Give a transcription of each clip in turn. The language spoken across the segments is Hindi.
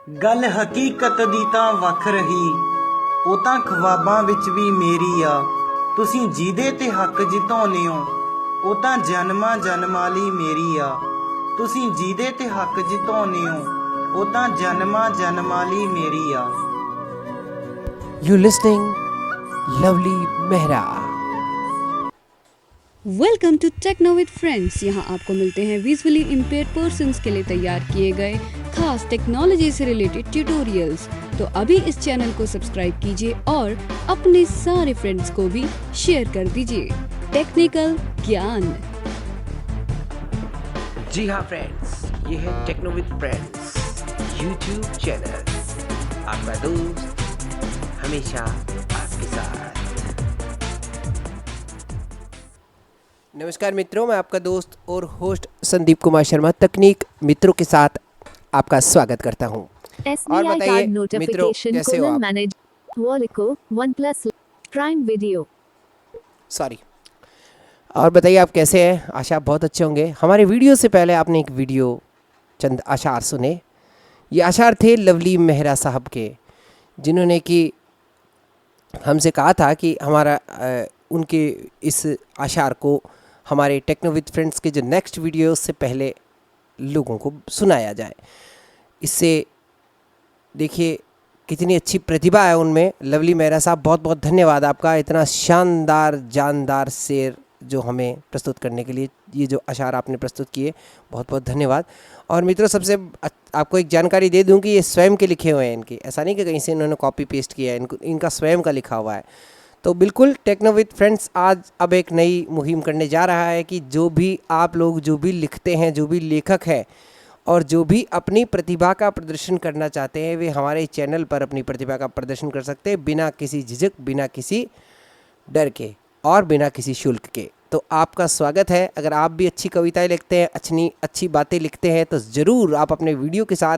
ਗੱਲ ਹਕੀਕਤ ਦੀ ਤਾਂ ਵੱਖ ਰਹੀ, ਉਹ ਤਾਂ ਖਵਾਬਾਂ ਵਿੱਚ ਵੀ ਮੇਰੀ ਆ। ਤੁਸੀਂ ਜਿਹਦੇ ਤੇ ਹੱਕ ਜਿਤਾਉਂਦੇ ਹੋ, ਉਹ ਤਾਂ ਜਨਮਾਂ ਜਨਮਾਂ ਲਈ ਮੇਰੀ ਆ। ਤੁਸੀਂ ਜਿਹਦੇ ਤੇ ਹੱਕ ਜਿਤਾਉਂਦੇ ਹੋ, ਉਹ ਤਾਂ ਜਨਮਾਂ ਜਨਮਾਂ ਲਈ ਮੇਰੀ ਆ। You listening, Lovely Mehra. Welcome to techno with friends. यहाँ आपको मिलते हैं विजुअली इम्पेयर्ड पर्सन्स के लिए तैयार किए गए खास टेक्नोलॉजी से रिलेटेड ट्यूटोरियल्स। तो अभी इस चैनल को सब्सक्राइब कीजिए और अपने सारे फ्रेंड्स को भी शेयर कर दीजिए। टेक्निकल ज्ञान। जी हाँ फ्रेंड्स, ये है techno with friends YouTube channel. आपका दोस्त हमेशा आपके साथ। नमस्कार मित्रों, मैं आपका दोस्त और होस्ट संदीप कुमार शर्मा तकनीक मित्रों के साथ आपका स्वागत करता हूं। और बताइए मित्रों, कैसे हो आप? सॉरी। और बताइए आप कैसे हैं? आशा आप बहुत अच्छे होंगे। हमारे वीडियो से पहले आपने एक वीडियो चंद अशार सुने। ये अशार थे लवली मेहरा साहब के, जिन्होंने कि हमसे कहा था कि हमारा उनके इस अशार को हमारे टेक्नो विद फ्रेंड्स के जो नेक्स्ट वीडियो से पहले लोगों को सुनाया जाए। इससे देखिए कितनी अच्छी प्रतिभा है उनमें। लवली मेहरा साहब, बहुत बहुत धन्यवाद आपका, इतना शानदार जानदार शेर जो हमें प्रस्तुत करने के लिए, ये जो अशार आपने प्रस्तुत किए, बहुत बहुत धन्यवाद। और मित्रों, सबसे आपको एक जानकारी दे दूं कि ये स्वयं के लिखे हुए हैं इनके, ऐसा नहीं कि कहीं से इन्होंने कॉपी पेस्ट किया है, इनका स्वयं का लिखा हुआ है। तो बिल्कुल टेक्नो विद फ्रेंड्स आज अब एक नई मुहिम करने जा रहा है कि जो भी आप लोग जो भी लिखते हैं, जो भी लेखक हैं और जो भी अपनी प्रतिभा का प्रदर्शन करना चाहते हैं, वे हमारे चैनल पर अपनी प्रतिभा का प्रदर्शन कर सकते हैं बिना किसी झिझक, बिना किसी डर के और बिना किसी शुल्क के। तो आपका स्वागत है। अगर आप भी अच्छी कविताएं लिखते हैं, अच्छी बातें लिखते हैं, तो ज़रूर आप अपने वीडियो के साथ,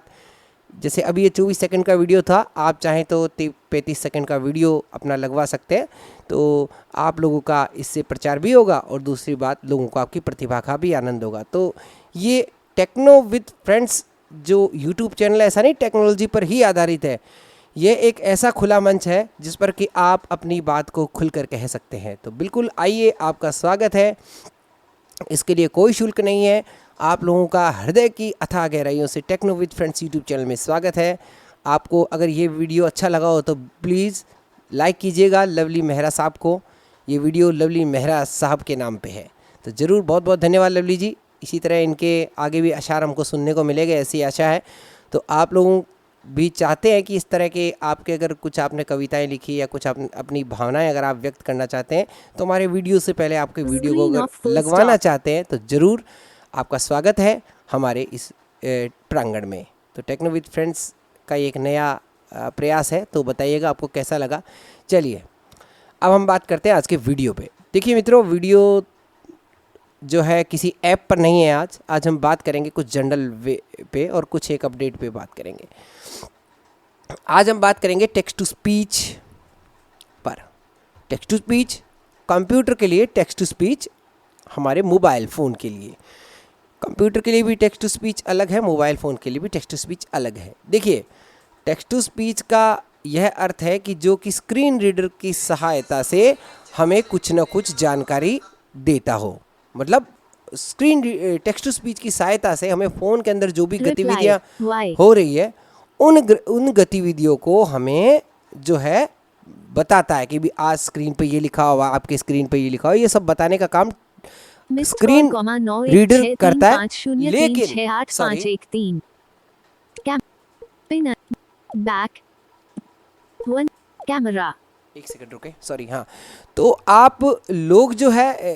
जैसे अभी ये 24 सेकंड का वीडियो था, आप चाहें तो 35 सेकंड का वीडियो अपना लगवा सकते हैं। तो आप लोगों का इससे प्रचार भी होगा और दूसरी बात, लोगों को आपकी प्रतिभा का भी आनंद होगा। तो ये टेक्नो विद फ्रेंड्स जो यूट्यूब चैनल है, ऐसा नहीं टेक्नोलॉजी पर ही आधारित है, ये एक ऐसा खुला मंच है जिस पर कि आप अपनी बात को खुलकर कह सकते हैं। तो बिल्कुल आइए, आपका स्वागत है। इसके लिए कोई शुल्क नहीं है। आप लोगों का हृदय की अथाह गहराइयों से techno with friends YouTube channel में स्वागत है। आपको अगर ये वीडियो अच्छा लगा हो तो प्लीज़ लाइक कीजिएगा लवली मेहरा साहब को। ये वीडियो लवली मेहरा साहब के नाम पे है। तो ज़रूर बहुत बहुत धन्यवाद लवली जी। इसी तरह इनके आगे भी अशार हमको सुनने को मिलेगा, ऐसी आशा है। तो आप लोगों भी चाहते हैं कि इस तरह के आपके, अगर कुछ आपने कविताएं लिखी या कुछ अपनी भावनाएं अगर आप व्यक्त करना चाहते हैं, तो हमारे वीडियो से पहले आपके वीडियो को अगर लगवाना चाहते हैं तो ज़रूर आपका स्वागत है हमारे इस प्रांगण में। तो टेक्नो विद फ्रेंड्स का एक नया प्रयास है, तो बताइएगा आपको कैसा लगा। चलिए अब हम बात करते हैं आज के वीडियो पे। देखिए मित्रों, वीडियो जो है किसी ऐप पर नहीं है। आज हम बात करेंगे कुछ जनरल वे पे और कुछ एक अपडेट पे बात करेंगे। आज हम बात करेंगे टेक्स्ट टू स्पीच पर। टेक्स्ट टू स्पीच कंप्यूटर के लिए, टेक्स्ट टू स्पीच हमारे मोबाइल फ़ोन के लिए। कंप्यूटर के लिए भी टेक्स्ट टू स्पीच अलग है, मोबाइल फ़ोन के लिए भी टेक्स्ट टू स्पीच अलग है। देखिए, टेक्स्ट टू स्पीच का यह अर्थ है कि जो कि स्क्रीन रीडर की सहायता से हमें कुछ ना कुछ जानकारी देता हो। मतलब टेक्स्ट टू स्पीच की सहायता से हमें फ़ोन के अंदर जो भी गतिविधियाँ हो रही है, उन गतिविधियों को हमें जो है बताता है कि भी आज स्क्रीन पे ये लिखा हुआ, आपके स्क्रीन पे ये लिखा हुआ, ये सब बताने का काम स्क्रीन रीडर करता है। लेकिन कैमरा, एक सेकंड रुके, सॉरी। हाँ, तो आप लोग जो है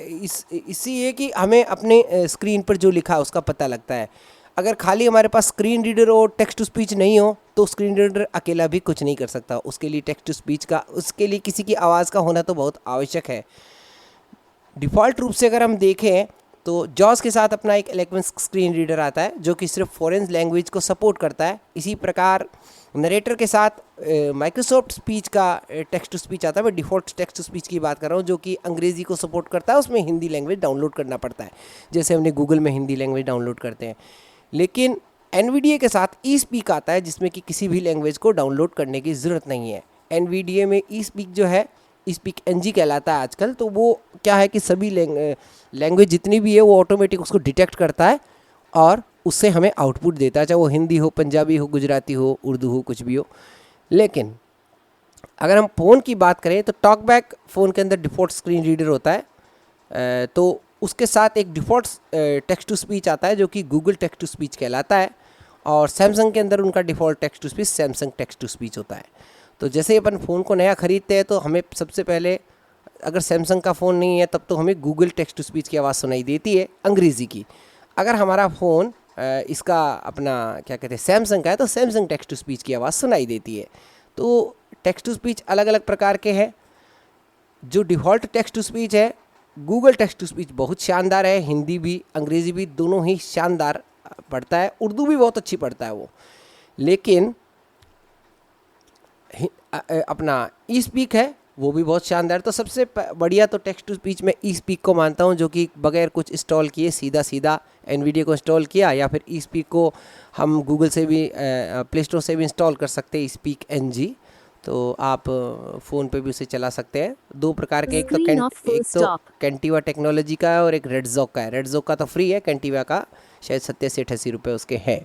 इसी है कि हमें अपने स्क्रीन पर जो लिखा है उसका पता लगता है। अगर खाली हमारे पास स्क्रीन रीडर और टेक्स्ट टू स्पीच नहीं हो तो स्क्रीन रीडर अकेला भी कुछ नहीं कर सकता। उसके लिए टेक्स्ट टू स्पीच का, उसके लिए किसी की आवाज़ का होना तो बहुत आवश्यक है। डिफ़ॉल्ट रूप से अगर हम देखें तो जॉस के साथ अपना एक इलेक्ट्रॉनिक स्क्रीन रीडर आता है जो कि सिर्फ फॉरेन लैंग्वेज को सपोर्ट करता है। इसी प्रकार नरेटर के साथ माइक्रोसॉफ्ट स्पीच का टेक्स्ट टू स्पीच आता है। मैं डिफ़ॉल्ट टेक्स्ट टू स्पीच की बात कर रहा हूँ, जो कि अंग्रेज़ी को सपोर्ट करता है। उसमें हिंदी लैंग्वेज डाउनलोड करना पड़ता है, जैसे हमने गूगल में हिंदी लैंग्वेज डाउनलोड करते हैं। लेकिन NVDA के साथ ई स्पीक आता है जिसमें कि किसी भी लैंग्वेज को डाउनलोड करने की ज़रूरत नहीं है। NVDA में ई स्पीक जो है ई स्पीक NG कहलाता है आजकल। तो वो क्या है कि सभी लैंग्वेज जितनी भी है वो ऑटोमेटिक उसको डिटेक्ट करता है और उससे हमें आउटपुट देता है, चाहे वो हिंदी हो, पंजाबी हो, गुजराती हो, उर्दू हो, कुछ भी हो। लेकिन अगर हम फ़ोन की बात करें तो टॉकबैक फ़ोन के अंदर डिफ़ॉल्ट स्क्रीन रीडर होता है, तो उसके साथ एक डिफ़ॉल्ट टेक्स्ट टू स्पीच आता है जो कि गूगल टेक्स्ट टू स्पीच कहलाता है। और सैमसंग के अंदर उनका default text to speech Samsung text to speech होता है। तो जैसे अपन फ़ोन को नया ख़रीदते हैं तो हमें सबसे पहले, अगर सैमसंग का फ़ोन नहीं है तब तो हमें गूगल टेक्स्ट टू स्पीच की आवाज़ सुनाई देती है अंग्रेज़ी की। अगर हमारा फ़ोन इसका अपना क्या कहते हैं सैमसंग का है तो सैमसंग टेक्स्ट टू स्पीच की आवाज़ सुनाई देती है। तो टेक्स्ट टू स्पीच अलग अलग प्रकार के हैं। जो डिफ़ॉल्ट टेक्स्ट टू स्पीच है गूगल टेक्स्ट टू स्पीच बहुत शानदार है, हिंदी भी अंग्रेज़ी भी दोनों ही शानदार पढ़ता है, उर्दू भी बहुत अच्छी पढ़ता है वो। लेकिन अपना ई स्पीक है वो भी बहुत शानदार। तो सबसे बढ़िया तो टेक्स्ट टू स्पीच में ई स्पीक को मानता हूँ, जो कि बगैर कुछ इंस्टॉल किए सीधा सीधा NVDA को इंस्टॉल किया, या फिर ई स्पीक को हम गूगल से भी प्ले स्टोर से भी इंस्टॉल कर सकते हैं, ई स्पीक NG। तो आप फ़ोन पे भी उसे चला सकते हैं। दो प्रकार के, एक तो कैंटिवा टेक्नोलॉजी का है और एक रेडजॉक का है। रेडजॉक का तो फ्री है, कैंटिवा का शायद 87-88 रुपये उसके हैं।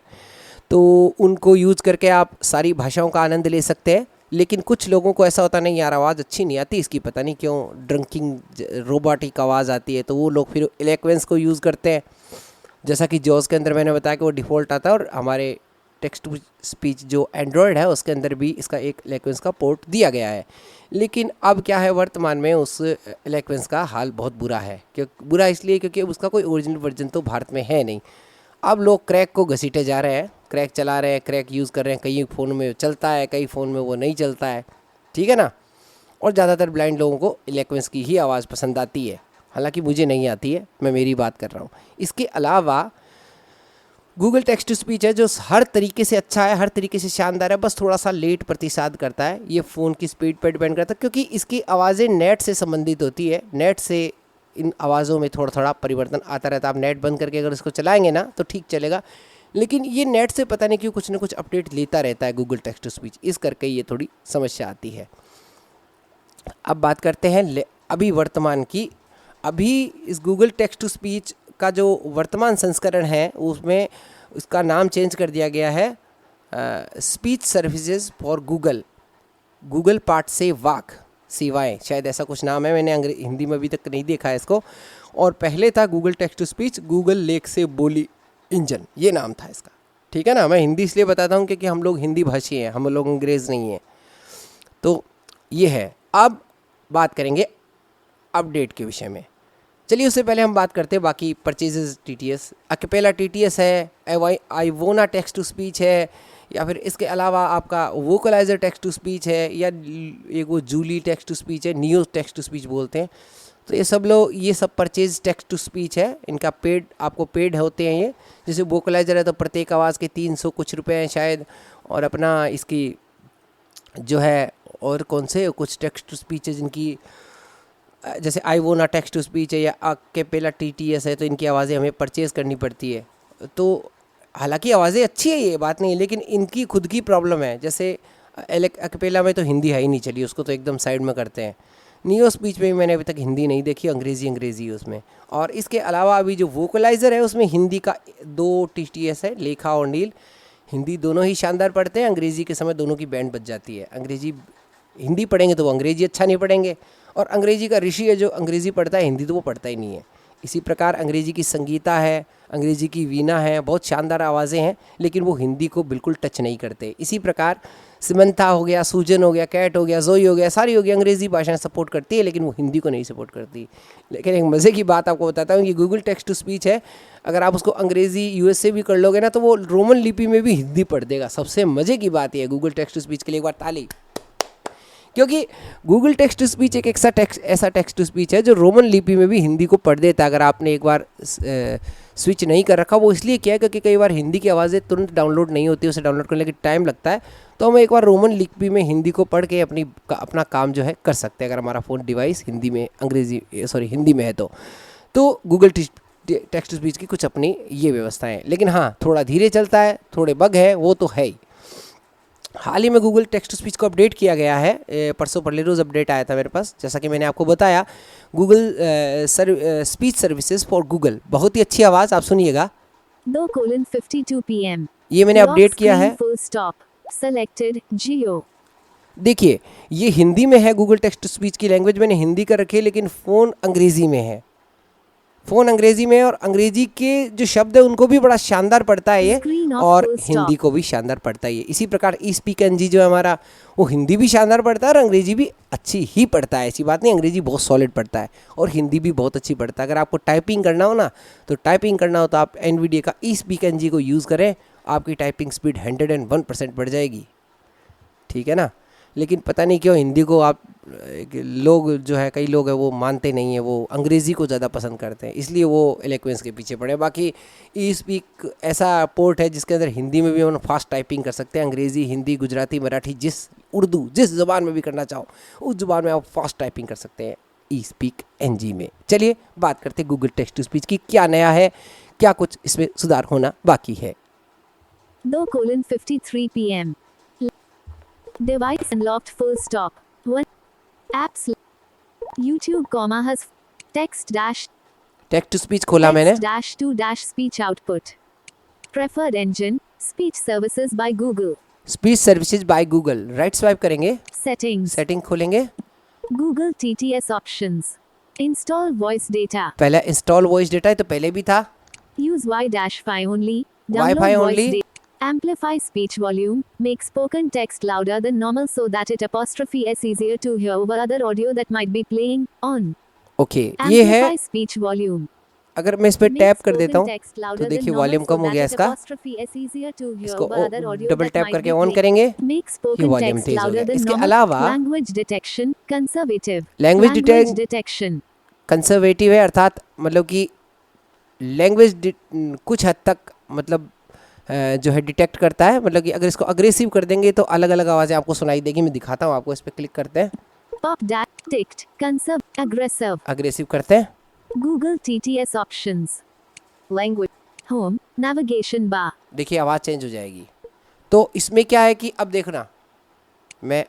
तो उनको यूज़ करके आप सारी भाषाओं का आनंद ले सकते हैं। लेकिन कुछ लोगों को ऐसा होता नहीं यार आवाज़ अच्छी नहीं आती इसकी, पता नहीं क्यों ड्रंकिंग रोबोटिक आवाज़ आती है, तो वो लोग फिर इलेक्वेंस को यूज़ करते हैं। जैसा कि जॉस के अंदर मैंने बताया कि वो डिफ़ॉल्ट आता है, और हमारे टेक्स्ट टू स्पीच जो एंड्रॉयड है उसके अंदर भी इसका एक इलेक्वेंस का पोर्ट दिया गया है। लेकिन अब क्या है, वर्तमान में उस इलेक्वेंस का हाल बहुत बुरा है। बुरा इसलिए क्योंकि उसका कोई ओरिजिनल वर्जन तो भारत में है नहीं। अब लोग क्रैक को घसीटे जा रहे हैं, क्रैक चला रहे हैं, क्रैक यूज़ कर रहे हैं। कई फ़ोन में चलता है, कई फ़ोन में वो नहीं चलता है, ठीक है ना। और ज़्यादातर ब्लाइंड लोगों को इलेक्वेंस की ही आवाज़ पसंद आती है, हालांकि मुझे नहीं आती है, मैं मेरी बात कर रहा हूँ। इसके अलावा गूगल टेक्स्ट टू स्पीच है जो हर तरीके से अच्छा है, हर तरीके से शानदार है, बस थोड़ा सा लेट प्रतिसाद करता है। ये फ़ोन की स्पीड पर डिपेंड करता है, क्योंकि इसकी आवाज़ें नेट से संबंधित होती है। नेट से इन आवाज़ों में थोड़ा थोड़ा परिवर्तन आता रहता है। आप नेट बंद करके अगर इसको चलाएंगे ना तो ठीक चलेगा, लेकिन ये नेट से पता नहीं क्यों कुछ ना कुछ अपडेट लेता रहता है गूगल टेक्स्ट टू स्पीच, इस करके ये थोड़ी समस्या आती है। अब बात करते हैं अभी वर्तमान की। अभी इस गूगल टेक्स्ट टू स्पीच का जो वर्तमान संस्करण है उसमें उसका नाम चेंज कर दिया गया है speech services for Google, Google part से वाक सेवाएं, शायद ऐसा कुछ नाम है। मैंने हिंदी में अभी तक नहीं देखा है इसको। और पहले था Google text to speech Google लेख से बोली इंजन, ये नाम था इसका, ठीक है ना। मैं हिंदी इसलिए बताता हूँ क्योंकि हम लोग हिंदी भाषी हैं, हम लोग अंग्रेज़ नहीं हैं। तो ये है। अब बात करेंगे अपडेट के विषय में। चलिए उससे पहले हम बात करते हैं बाकी परचेजेस TTS, अकेपेला TTS है, आईवोना टेक्स्ट टू स्पीच है, या फिर इसके अलावा आपका वोकलाइजर टेक्स्ट टू स्पीच है, या एक वो जूली टेक्स्ट टू स्पीच है, नियो टेक्स्ट टू स्पीच बोलते हैं। तो ये सब परचेज टेक्स्ट टू स्पीच है। इनका पेड, आपको पेड होते हैं ये। जैसे वोकलाइजर है तो प्रत्येक आवाज़ के 300 कुछ रुपए हैं शायद। और अपना इसकी जो है और कौन से कुछ टेक्स्ट टू स्पीच है जिनकी, जैसे आईवोना टेक्स्ट टू स्पीच है या अकेपेला TTS है, तो इनकी आवाज़ें हमें परचेज़ करनी पड़ती है। तो हालांकि आवाज़ें अच्छी है, ये बात नहीं है, लेकिन इनकी खुद की प्रॉब्लम है। जैसे अकेपेला में तो हिंदी है ही नहीं, चलिए उसको तो एकदम साइड में करते हैं। नियो स्पीच में भी मैंने अभी तक हिंदी नहीं देखी, अंग्रेज़ी उसमें। और इसके अलावा अभी जो वोकलाइज़र है उसमें हिंदी का 2 TTS है, लेखा और नील। हिंदी दोनों ही शानदार पढ़ते हैं, अंग्रेज़ी के समय दोनों की बैंड बज जाती है। हिंदी पढ़ेंगे तो वो अंग्रेज़ी अच्छा नहीं पढ़ेंगे, और अंग्रेज़ी का ऋषि है जो अंग्रेज़ी पढ़ता है, हिंदी तो वो पढ़ता ही नहीं है। इसी प्रकार अंग्रेज़ी की संगीता है, अंग्रेज़ी की वीणा है, बहुत शानदार आवाज़ें हैं, लेकिन वो हिंदी को बिल्कुल टच नहीं करते। इसी प्रकार सिमंथा हो गया, सूजन हो गया, कैट हो गया, जोई हो गया, सारी हो गई अंग्रेज़ी भाषाएं सपोर्ट करती है, लेकिन वो हिंदी को नहीं सपोर्ट करती। लेकिन एक मज़े की बात आपको बताता हूँ कि गूगल टेक्स्ट टू स्पीच है, अगर आप उसको अंग्रेज़ी US से भी कर लोगे ना तो वो रोमन लिपि में भी हिंदी पढ़ देगा। सबसे मज़े की बात यह है गूगल टेक्स्ट टू स्पीच के लिए, एक बार ताली, क्योंकि गूगल टेक्स्ट टू स्पीच एक ऐसा टेक्स्ट टू स्पीच है जो रोमन लिपि में भी हिंदी को पढ़ देता है। अगर आपने एक बार स्विच नहीं कर रखा, वो इसलिए किया है क्योंकि कई बार हिंदी की आवाज़ें तुरंत डाउनलोड नहीं होती, उसे डाउनलोड करने के टाइम लगता है। तो हम एक बार रोमन लिपि में हिंदी को पढ़ के अपना काम जो है कर सकते हैं, अगर हमारा फ़ोन डिवाइस हिंदी में है तो गूगल टेक्स्ट टू स्पीच की कुछ अपनी ये व्यवस्थाएं हैं, लेकिन हाँ थोड़ा धीरे चलता है, थोड़े बग है, वो तो है ही। हाल ही में गूगल टेक्स्ट टू स्पीच को अपडेट किया गया है, परसों परले रोज़ अपडेट आया था मेरे पास। जैसा कि मैंने आपको बताया, Google speech services for Google, बहुत ही अच्छी आवाज़, आप सुनिएगा। 2:52 PM. ये मैंने Lock अपडेट किया है। screen full stop. Selected Geo. देखिए ये हिंदी में है, गूगल टेक्स्ट टू स्पीच की लैंग्वेज मैंने हिंदी कर रखी है, लेकिन फ़ोन अंग्रेज़ी में है। फ़ोन अंग्रेज़ी में है और अंग्रेज़ी के जो शब्द है उनको भी बड़ा शानदार पढ़ता है ये, Screen off और full stop. हिंदी को भी शानदार पढ़ता है ये। इसी प्रकार ई स्पीक एनजी जो है हमारा, वो हिंदी भी शानदार पढ़ता है और अंग्रेज़ी भी अच्छी ही पढ़ता है। ऐसी बात नहीं, अंग्रेज़ी बहुत सॉलिड पढ़ता है और हिंदी भी बहुत अच्छी पढ़ता है। अगर आपको टाइपिंग करना हो ना, तो टाइपिंग करना हो तो आप एनवीडिया का ई स्पीक एनजी को यूज़ करें, आपकी टाइपिंग स्पीड 101% बढ़ जाएगी, ठीक है ना। लेकिन पता नहीं क्यों हिंदी को आप लोग जो है, कई लोग हैं वो मानते नहीं हैं, वो अंग्रेज़ी को ज़्यादा पसंद करते हैं, इसलिए वो एलोक्वेंस के पीछे पड़े। बाकी ई स्पीक ऐसा पोर्ट है जिसके अंदर हिंदी में भी हम फास्ट टाइपिंग कर सकते हैं, अंग्रेज़ी, हिंदी, गुजराती, मराठी, उर्दू जिस ज़ुबान में भी करना चाहो उस ज़ुबान में आप फास्ट टाइपिंग कर सकते हैं ई स्पीक एनजी में। चलिए बात करते हैं गूगल टेक्स्ट टू स्पीच की, क्या नया है, क्या कुछ इसमें सुधार होना बाकी है। 2:53 PM. Device unlocked full stop. 1. Apps. YouTube, has text dash text to speech खोला मैंने, text dash to dash speech output. Preferred engine, speech services by Google. Speech services by Google, right swipe करेंगे, Settings. सेटिंग खोलेंगे, Google TTS options. Install voice data. पहले इंस्टॉल वॉइस डेटा है तो पहले भी था, Use Wi-Fi only. Wi-Fi Download voice only. data. Amplify speech volume. Make spoken text louder than normal so that it apostrophe s easier to hear over other audio that might be playing on. Okay ये है। Amplify speech volume. अगर मैं इस पर Make टैप कर spoken देता हूँ text louder तो than देखिए normal वॉल्यूम so कम हो that गया it इसका, apostrophe s easier to hear इसको over other audio double that tap might करके be ऑन playing. करेंगे, Make spoken volume text तेज हो louder गया। than इसके normal. अलावा Language detection. Conservative. Language detection. Conservative है, अर्थात मतलब कि लैंग्वेज कुछ हद तक मतलब जो है डिटेक्ट करता है, मतलब कि अगर इसको अग्रेसिव कर देंगे तो अलग अलग आवाज़ें आपको सुनाई देगी। मैं दिखाता हूँ आपको, इस पर क्लिक करते हैं, Pop dash ticked. Conserve. Aggressive. Aggressive करते हैं, Google TTS options. Language. Home. Navigation bar. देखिए आवाज़ चेंज हो जाएगी। तो इसमें क्या है कि अब देखना, मैं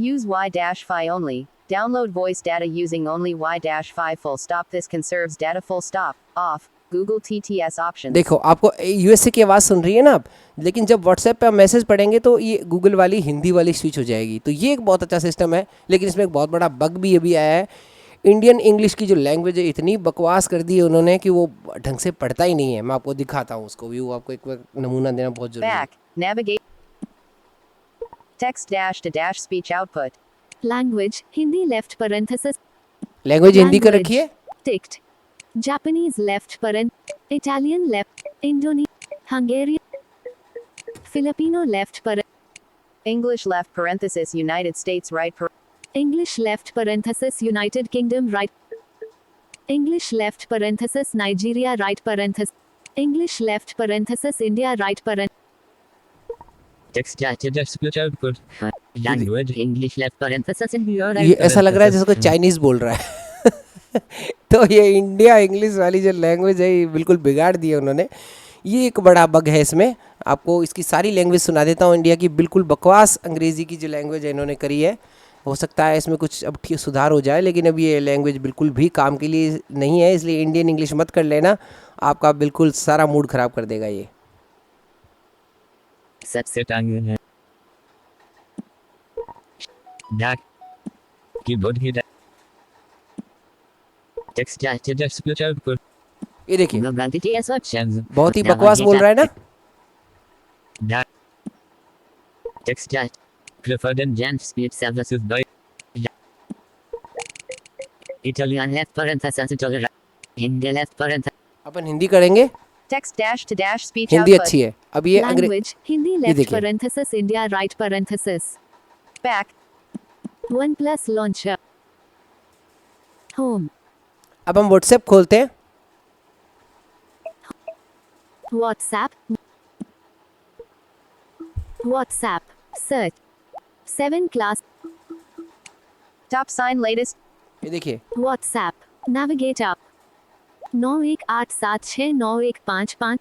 Use Y-Fi only. Download voice data using only Y-Fi full stop. This conserves data full stop. Off. Google TTS options. देखो आपको यूएसए की आवाज़ सुन रही है ना आप, लेकिन जब व्हाट्सएप पे आप मैसेज पढ़ेंगे तो ये गूगल वाली हिंदी वाली स्विच हो जाएगी। तो ये एक बहुत अच्छा सिस्टम है, लेकिन इसमें एक बहुत बड़ा बग भी अभी आया है। इंडियन इंग्लिश की जो लैंग्वेज है इतनी बकवास कर दी है उन्होंने कि वो ढंग से पढ़ता ही नहीं है। मैं आपको दिखाता हूँ उसको भी, वो आपको एक बार नमूना देना बहुत जरूरी है। Back. Navigate. Text dash to dash speech output. Language. Hindi left parenthesis. Language Hindi कर Language. रखी है, Ticked. Japanese left Italian left. Indonesian. Hungarian. Filipino left English left parenthesis United States right English left parenthesis United Kingdom right. English left parenthesis Nigeria right parenthesis. English left parenthesis India right parenthesis. Text data speech output. Language English left parenthesis India right ये ऐसा लग रहा है जैसे कोई चाइनीज बोल रहा है। तो ये इंडिया इंग्लिश वाली जो लैंग्वेज है ये बिल्कुल बिगाड़ दी है उन्होंने। ये एक बड़ा बग है इसमें। आपको इसकी सारी लैंग्वेज सुना देता हूँ। इंडिया की बिल्कुल बकवास अंग्रेज़ी की जो लैंग्वेज है इन्होंने करी है, हो सकता है इसमें कुछ अब ठीक सुधार हो जाए, लेकिन अब ये लैंग्वेज बिल्कुल भी काम के लिए नहीं है, इसलिए इंडियन इंग्लिश मत कर लेना, आपका बिल्कुल सारा मूड ख़राब कर देगा ये। set है back keyboard hit text data speech output ये देखिए Google TTS options बहुत ही बकवास बोल रहा है ना। back text data preferred engine speech services by Italian left parenthesis Italian Hindi left parenthesis अपन हिंदी करेंगे, text dash to dash speech Hindi output. अच्छी है। अब ये Language Hindi left देखिए। parenthesis India right parenthesis. Back. OnePlus launcher. Home. अब हम व्हाट्सएप खोलते हैं, WhatsApp. WhatsApp. Search. 7 class. Top sign latest. ये देखिए WhatsApp. Navigate up. 9187691555।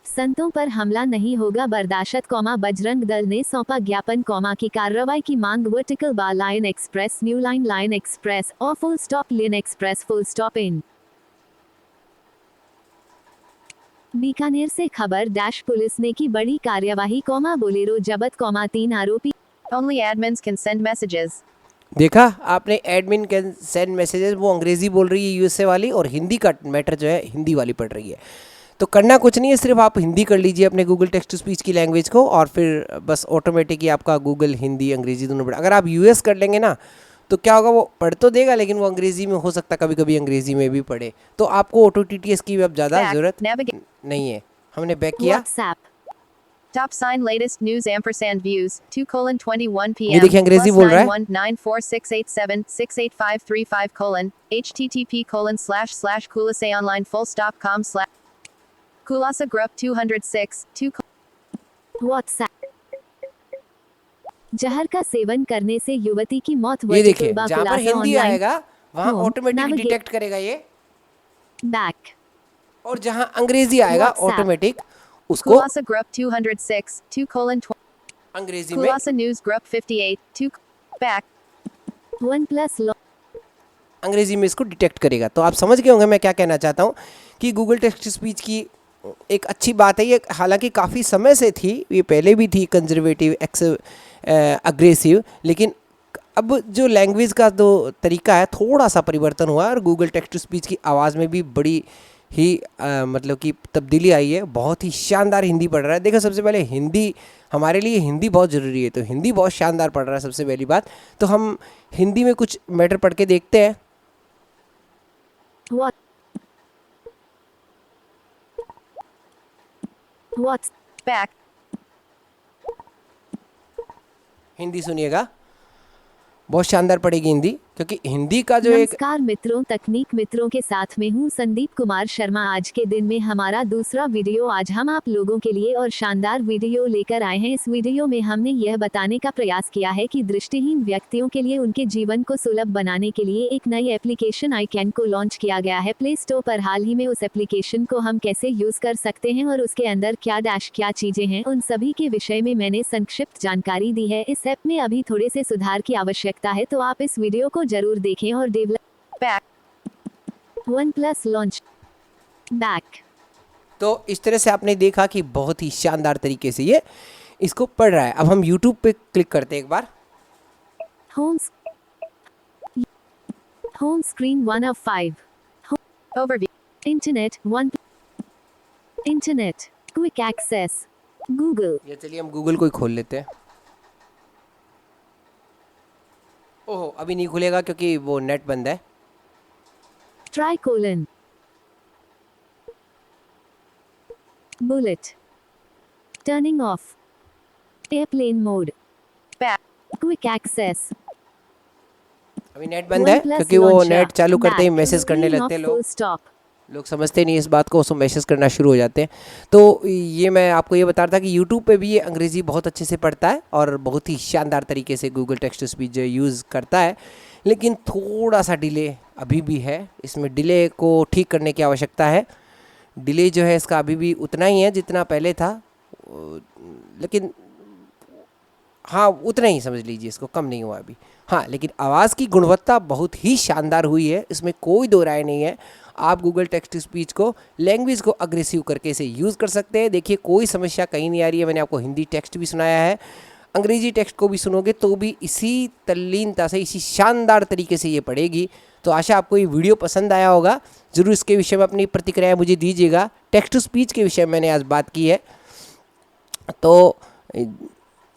संतों पर हमला नहीं होगा बर्दाश्त, बजरंग दल ने सौंपा ज्ञापन, की कार्रवाई की मांग, vertical bar line express, new line express और full stop lane express full stop in. Bikaner से खबर, पुलिस ने की बड़ी कार्यवाही, बोलेरो जब्त, 3 आरोपी। Only admins can send messages. देखा आपने, एडमिन कैन सेंड मैसेजेस, वो अंग्रेजी बोल रही है यूएसए वाली, और हिंदी का मैटर जो है हिंदी वाली पढ़ रही है। तो करना कुछ नहीं है, सिर्फ आप हिंदी कर लीजिए अपने गूगल टेक्स्ट टू स्पीच की लैंग्वेज को, और फिर बस ऑटोमेटिक ही आपका गूगल हिंदी अंग्रेजी दोनों पढ़े। अगर आप यूएस कर लेंगे ना तो क्या होगा, वो पढ़ तो देगा लेकिन वो अंग्रेजी में हो सकता है कभी कभी अंग्रेजी में भी पढ़े। तो आपको ऑटो टीटीएस की भी अब ज़्यादा Back, ज़रूरत navigate. नहीं है। हमने बैक किया, WhatsApp, Top sign latest news ampersand views 2:21 p.m. ये देखिए अंग्रेजी बोल रहा है। 91946876835 http://kulasaonline.com/ Kulasa Group 206 2 व्हाट्सएप। जहर का सेवन करने से युवती की मौत, ये देखिए वर्टिकल जहाँ पर खुलासा हिंदी ऑनलाइन। आएगा वहाँ Home, ऑटोमेटिक navigate. डिटेक्ट करेगा ये, बैक, और जहाँ अंग्रेजी आएगा WhatsApp. ऑटोमेटिक उसको Kulasa Group 206 2:20 अंग्रेजी में Kulasa News Group 58 2 back OnePlus अंग्रेजी में इसको डिटेक्ट करेगा। तो आप समझ गए होंगे मैं क्या कहना चाहता हूँ कि गूगल टेक्स्ट स्पीच की एक अच्छी बात है ये। हालांकि काफ़ी समय से थी, ये पहले भी थी कंजर्वेटिव अग्रेसिव, लेकिन अब जो लैंग्वेज का जो तरीका है थोड़ा सा परिवर्तन हुआ है, और गूगल टेक्स्ट टू स्पीच की आवाज़ में भी बड़ी ही मतलब कि तब्दीली आई है। बहुत ही शानदार हिंदी पढ़ रहा है। देखो सबसे पहले हिंदी, हमारे लिए हिंदी बहुत ज़रूरी है, तो हिंदी बहुत शानदार पढ़ रहा है सबसे पहली बात। तो हम हिंदी में कुछ मैटर पढ़ के देखते हैं। व्हाट्स back हिंदी सुनिएगा, बहुत शानदार पड़ेगी हिंदी, क्योंकि हिंदी का जो एक नमस्कार मित्रों, तकनीक मित्रों के साथ में हूँ संदीप कुमार शर्मा। आज के दिन में हमारा दूसरा वीडियो आज हम आप लोगों के लिए और शानदार वीडियो लेकर आए हैं। इस वीडियो में हमने यह बताने का प्रयास किया है कि दृष्टिहीन व्यक्तियों के लिए उनके जीवन को सुलभ बनाने के लिए एक नई एप्लीकेशन आईकैन को लॉन्च किया गया है प्ले स्टोर पर हाल ही में। उस एप्लीकेशन को हम कैसे यूज कर सकते हैं और उसके अंदर क्या चीजें हैं, उन सभी के विषय में मैंने संक्षिप्त जानकारी दी है। इस ऐप में अभी थोड़े से सुधार की आवश्यकता है, तो आप इस वीडियो को जरूर देखें। और develop back OnePlus launch back. तो इस तरह से आपने देखा कि बहुत ही शानदार तरीके से ये इसको पढ़ रहा है। अब हम YouTube पे क्लिक करते हैं एक बार। Home screen 1 of 5, overview internet 1, internet quick access, Google, ये चलिए हम गूगल को ही खोल लेते हैं। ओहो अभी नहीं खुलेगा क्योंकि वो नेट बंद है। Tricolon, bullet, turning off, airplane mode, back quick access, अभी नेट बंद है क्योंकि वो नेट चालू करते ही मैसेज करने लगते हैं फुल स्टॉप। लोग समझते नहीं इस बात को, उसको मैसेज करना शुरू हो जाते हैं। तो ये मैं आपको ये बता रहा था कि YouTube पे भी ये अंग्रेज़ी बहुत अच्छे से पढ़ता है और बहुत ही शानदार तरीके से गूगल टेक्स्ट टू स्पीच जो यूज़ करता है, लेकिन थोड़ा सा डिले अभी भी है। इसमें डिले को ठीक करने की आवश्यकता है। डिले जो है इसका अभी भी उतना ही है जितना पहले था, लेकिन हाँ उतना ही समझ लीजिए, इसको कम नहीं हुआ अभी। हाँ लेकिन आवाज़ की गुणवत्ता बहुत ही शानदार हुई है, इसमें कोई दो राय नहीं है। आप गूगल टेक्स्ट टू स्पीच को लैंग्वेज को अग्रेसिव करके इसे यूज़ कर सकते हैं। देखिए कोई समस्या कहीं नहीं आ रही है। मैंने आपको हिंदी टेक्स्ट भी सुनाया है, अंग्रेजी टेक्स्ट को भी सुनोगे तो भी इसी तल्लीनता से, इसी शानदार तरीके से ये पढ़ेगी। तो आशा आपको ये वीडियो पसंद आया होगा। ज़रूर इसके विषय में अपनी प्रतिक्रिया मुझे दीजिएगा। टेक्स्ट टू स्पीच के विषय में मैंने आज बात की है। तो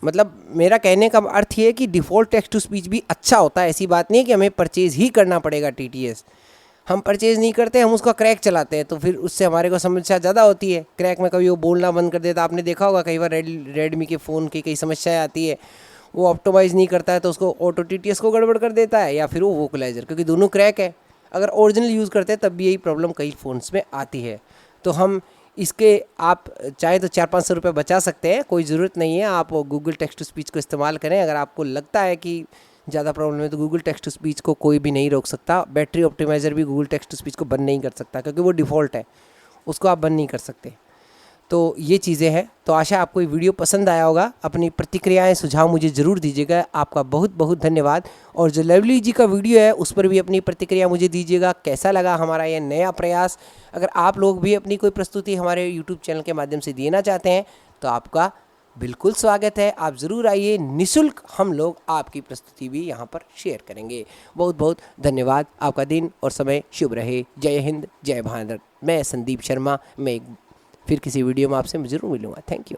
मतलब मेरा कहने का अर्थ ये है कि डिफ़ॉल्ट टेक्स्ट टू स्पीच भी अच्छा होता है। ऐसी बात नहीं है कि हमें परचेज़ ही करना पड़ेगा TTS। हम परचेज़ नहीं करते, हम उसका क्रैक चलाते हैं, तो फिर उससे हमारे को समस्या ज़्यादा होती है। क्रैक में कभी वो बोलना बंद कर देता, आपने देखा होगा कई बार रेडमी के फ़ोन की कई समस्याएं आती है। वो ऑप्टिमाइज़ नहीं करता है तो उसको ऑटो TTS को गड़बड़ कर देता है, या फिर वो वोकलाइज़र, क्योंकि दोनों क्रैक है। अगर ओरिजिनल यूज़ करते हैं तब भी यही प्रॉब्लम कई फ़ोन्स में आती है। तो हम इसके आप चाहे तो 400-500 रुपये बचा सकते हैं, कोई ज़रूरत नहीं है। आप गूगल टेक्स्ट टू स्पीच को इस्तेमाल करें। अगर आपको लगता है कि ज़्यादा प्रॉब्लम है तो गूगल टेक्स्ट टू स्पीच को कोई भी नहीं रोक सकता। बैटरी ऑप्टिमाइज़र भी गूगल टेक्स्ट टू स्पीच को बंद नहीं कर सकता, क्योंकि वो डिफ़ॉल्ट है, उसको आप बंद नहीं कर सकते। तो ये चीज़ें हैं। तो आशा आपको ये वीडियो पसंद आया होगा। अपनी प्रतिक्रियाएं सुझाव मुझे ज़रूर दीजिएगा। आपका बहुत बहुत धन्यवाद। और जो लवली जी का वीडियो है उस पर भी अपनी प्रतिक्रिया मुझे दीजिएगा, कैसा लगा हमारा ये नया प्रयास। अगर आप लोग भी अपनी कोई प्रस्तुति हमारे यूट्यूब चैनल के माध्यम से देना चाहते हैं तो आपका बिल्कुल स्वागत है। आप ज़रूर आइए, निःशुल्क हम लोग आपकी प्रस्तुति भी यहाँ पर शेयर करेंगे। बहुत बहुत धन्यवाद। आपका दिन और समय शुभ रहे। जय हिंद, जय भारत। मैं संदीप शर्मा, मैं फिर किसी वीडियो में आपसे ज़रूर मिलूँगा। Thank you.